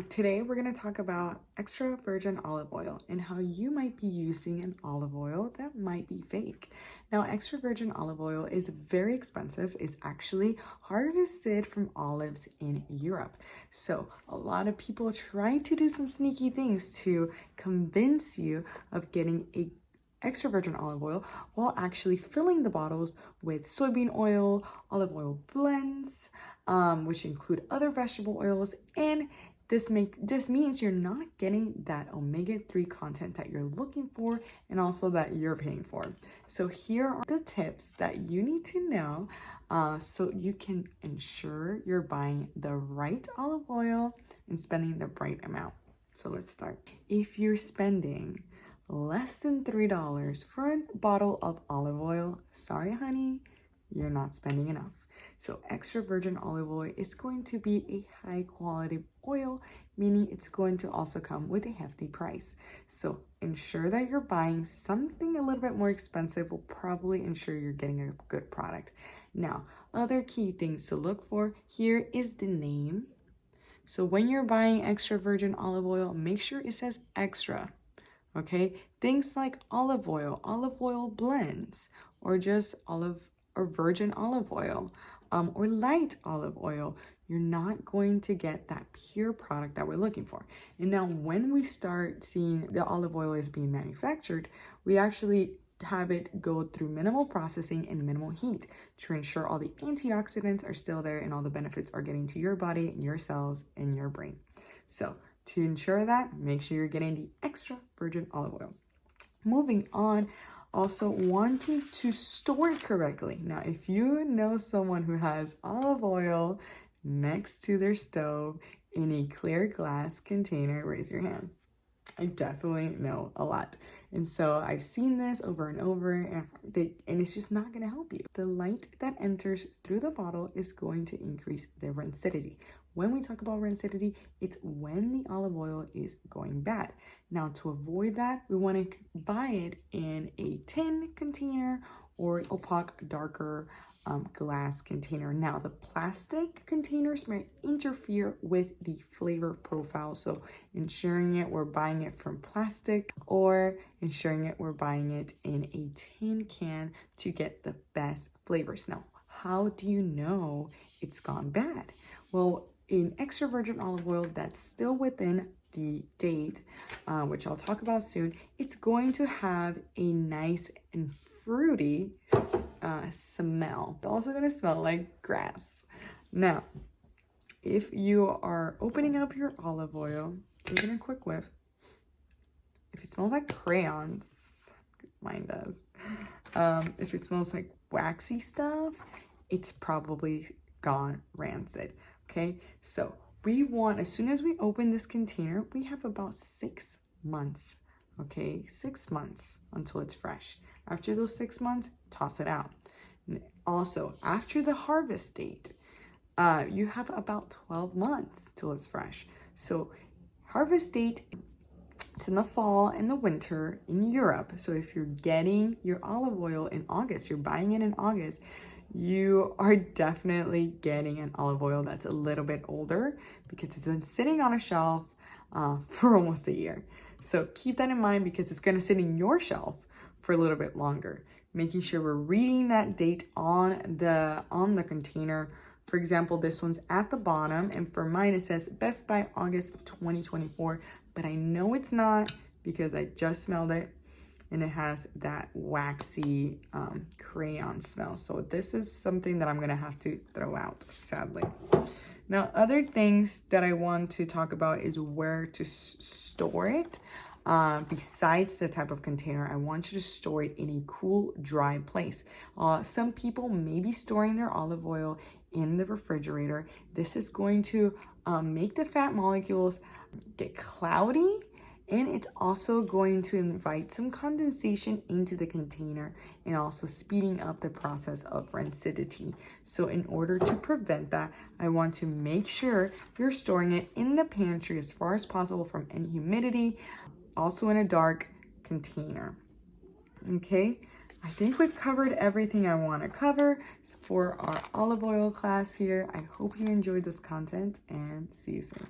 Today we're going to talk about extra virgin olive oil and how you might be using an olive oil that might be fake. Now, extra virgin olive oil is very expensive. It's actually harvested from olives in Europe. So a lot of people try to do some sneaky things to convince you of getting a extra virgin olive oil while actually filling the bottles with soybean oil, olive oil blends, which include other vegetable oils, and this means you're not getting that omega-3 content that you're looking for and also that you're paying for. So here are the tips that you need to know so you can ensure you're buying the right olive oil and spending the right amount. So let's start. If you're spending less than $3 for a bottle of olive oil, sorry honey, you're not spending enough. So extra virgin olive oil is going to be a high quality oil, meaning it's going to also come with a hefty price. So ensure that you're buying something a little bit more expensive will probably ensure you're getting a good product. Now, other key things to look for here is the name. So when you're buying extra virgin olive oil, make sure it says extra. Okay, things like olive oil blends, or just virgin olive oil, or light olive oil, you're not going to get that pure product that we're looking for. And now when we start seeing the olive oil is being manufactured, we actually have it go through minimal processing and minimal heat to ensure all the antioxidants are still there and all the benefits are getting to your body and your cells and your brain. So to ensure that, make sure you're getting the extra virgin olive oil. Moving on, also wanting to store it correctly. Now, if you know someone who has olive oil next to their stove in a clear glass container, raise your hand. I definitely know a lot. And so I've seen this over and over, and it's just not going to help you. The light that enters through the bottle is going to increase the rancidity. When we talk about rancidity, it's when the olive oil is going bad. Now, to avoid that, we want to buy it in a tin container or opaque, darker glass container. Now, the plastic containers might interfere with the flavor profile. So ensuring it we're buying it from plastic, or ensuring it we're buying it in a tin can to get the best flavors. Now, how do you know it's gone bad? Well, in extra virgin olive oil that's still within the date, which I'll talk about soon, it's going to have a nice and fruity smell. It's also going to smell like grass. Now, if you are opening up your olive oil, taking a quick whiff, if it smells like crayons, mine does. If it smells like waxy stuff, it's probably gone rancid. Okay, so we want, as soon as we open this container, we have about 6 months. Okay, 6 months until it's fresh. After those 6 months, toss it out. Also, after the harvest date, you have about 12 months till it's fresh. So harvest date, it's in the fall and the winter in Europe. So if you're getting your olive oil in August, you're buying it in August, you are definitely getting an olive oil that's a little bit older because it's been sitting on a shelf for almost a year. So keep that in mind because it's going to sit in your shelf for a little bit longer. Making sure we're reading that date on the container. For example, this one's at the bottom, and for mine it says best by August of 2024, but I know it's not because I just smelled it. And it has that waxy crayon smell. So this is something that I'm gonna have to throw out, sadly. Now, other things that I want to talk about is where to store it. Besides the type of container, I want you to store it in a cool, dry place. Some people may be storing their olive oil in the refrigerator. This is going to make the fat molecules get cloudy, and it's also going to invite some condensation into the container and also speeding up the process of rancidity. So in order to prevent that, I want to make sure you're storing it in the pantry as far as possible from any humidity, also in a dark container. Okay, I think we've covered everything I want to cover for our olive oil class here. I hope you enjoyed this content and see you soon.